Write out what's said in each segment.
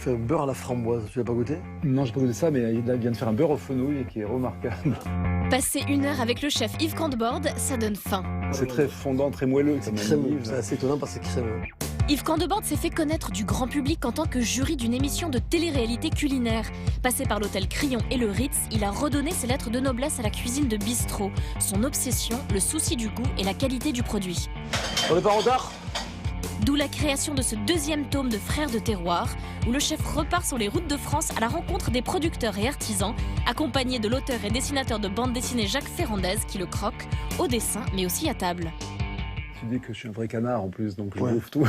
Il fait un beurre à la framboise, tu l'as pas goûté? Non, j'ai pas goûté ça, mais il vient de faire un beurre aux fenouilles qui est remarquable. Passer 1 heure avec le chef Yves Canteborde, ça donne faim. C'est très fondant, très moelleux. C'est comme crémeux, Yves. c'est assez étonnant parce que c'est crémeux. Yves Canteborde s'est fait connaître du grand public en tant que jury d'une émission de télé-réalité culinaire. Passé par l'hôtel Crillon et le Ritz, il a redonné ses lettres de noblesse à la cuisine de bistrot. Son obsession, le souci du goût et la qualité du produit. On n'est pas en retard? D'où la création de ce 2e tome de Frères de terroir, où le chef repart sur les routes de France à la rencontre des producteurs et artisans, accompagné de l'auteur et dessinateur de bande dessinée Jacques Ferrandez qui le croque, au dessin mais aussi à table. Tu dis que je suis un vrai canard en plus, donc je Ouais. bouffe tout.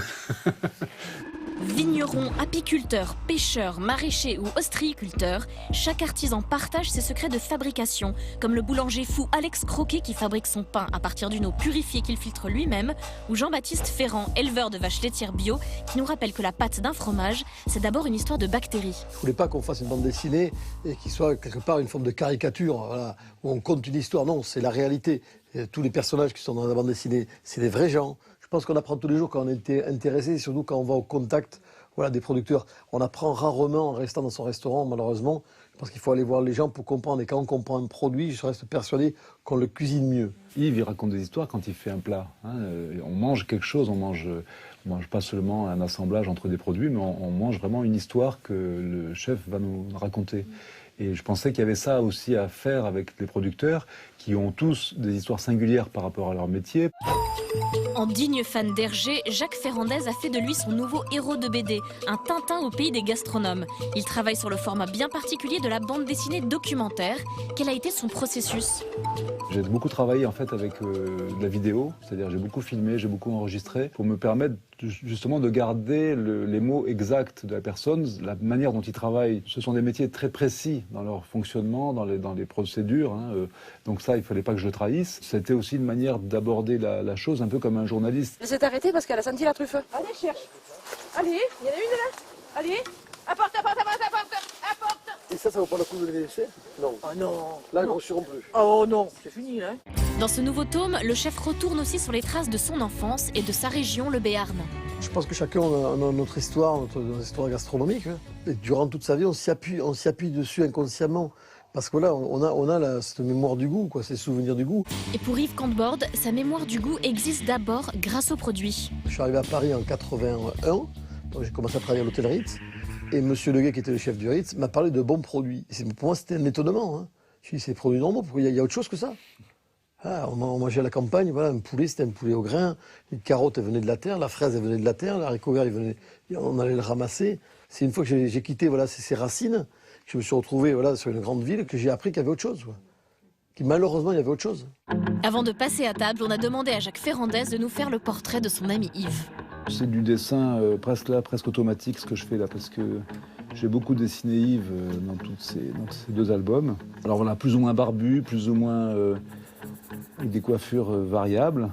Vignerons, apiculteurs, pêcheurs, maraîchers ou ostréiculteurs, chaque artisan partage ses secrets de fabrication, comme le boulanger fou Alex Croquet qui fabrique son pain à partir d'une eau purifiée qu'il filtre lui-même, ou Jean-Baptiste Ferrand, éleveur de vaches laitières bio, qui nous rappelle que la pâte d'un fromage, c'est d'abord une histoire de bactéries. Je voulais pas qu'on fasse une bande dessinée et qu'il soit quelque part une forme de caricature, voilà, où on compte une histoire. Non, c'est la réalité. Et tous les personnages qui sont dans la bande dessinée, c'est des vrais gens. Je pense qu'on apprend tous les jours quand on est intéressé, surtout quand on va au contact, voilà, des producteurs. On apprend rarement en restant dans son restaurant, malheureusement. Je pense qu'il faut aller voir les gens pour comprendre. Et quand on comprend un produit, je reste persuadé qu'on le cuisine mieux. Yves, il raconte des histoires quand il fait un plat. Hein. On mange quelque chose, on mange pas seulement un assemblage entre des produits, mais on mange vraiment une histoire que le chef va nous raconter. Et je pensais qu'il y avait ça aussi à faire avec les producteurs qui ont tous des histoires singulières par rapport à leur métier. En digne fan d'Hergé, Jacques Ferrandez a fait de lui son nouveau héros de BD, un Tintin au pays des gastronomes. Il travaille sur le format bien particulier de la bande dessinée documentaire. Quel a été son processus? J'ai beaucoup travaillé en fait avec de la vidéo, c'est-à-dire j'ai beaucoup filmé, j'ai beaucoup enregistré pour me permettre justement de garder les mots exacts de la personne, la manière dont ils travaillent. Ce sont des métiers très précis dans leur fonctionnement, dans les procédures, hein, donc ça il fallait pas que je le trahisse. C'était aussi une manière d'aborder la chose un peu comme un journaliste. Elle s'est arrêtée parce qu'elle a senti la truffe. Allez, cherche. Allez, il y en a une là. Allez, apporte. Et ça vaut pas le coup de le laisser? Non. Oh non. Là, ils non. grossiront plus. Oh non, c'est fini là. Dans ce nouveau tome, le chef retourne aussi sur les traces de son enfance et de sa région, le Béarn. Je pense que chacun a notre histoire, notre histoire gastronomique. Hein. Et durant toute sa vie, on s'y appuie dessus inconsciemment. Parce que là, on a cette mémoire du goût, quoi, ces souvenirs du goût. Et pour Yves Canteborde, sa mémoire du goût existe d'abord grâce aux produits. Je suis arrivé à Paris en 81, donc j'ai commencé à travailler à l'hôtel Ritz. Et Monsieur Leguet, qui était le chef du Ritz, m'a parlé de bons produits. Et pour moi, c'était un étonnement. Hein. Je me suis dit, c'est des produits normaux, pourquoi il y a autre chose que ça? On mangeait à la campagne, voilà, un poulet, c'était un poulet au grain. Les carottes, elles venaient de la terre, la fraise, elle venait de la terre, l'haricot vert, on allait le ramasser. C'est une fois que j'ai quitté voilà, ces racines, que je me suis retrouvé voilà, sur une grande ville, que j'ai appris qu'il y avait autre chose. Quoi. Malheureusement, il y avait autre chose. Avant de passer à table, on a demandé à Jacques Ferrandez de nous faire le portrait de son ami Yves. C'est du dessin presque automatique ce que je fais là, parce que j'ai beaucoup dessiné Yves dans ces 2 albums. Alors voilà, plus ou moins barbu, plus ou moins avec des coiffures variables,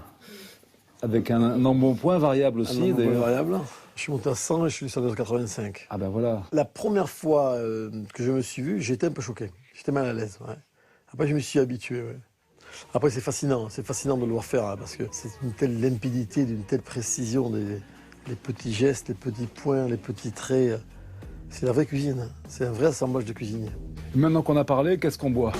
avec un embonpoint variable aussi d'ailleurs. Variable. Je suis monté à 100 et je suis descendu à 85. Ah ben voilà. La première fois que je me suis vu, j'étais un peu choqué. J'étais mal à l'aise. Ouais. Après, je me suis habitué. Ouais. Après, c'est fascinant de le voir faire, hein, parce que c'est une telle limpidité, d'une telle précision, les petits gestes, les petits points, les petits traits. C'est la vraie cuisine, hein. C'est un vrai assemblage de cuisiniers. Maintenant qu'on a parlé, qu'est-ce qu'on boit ?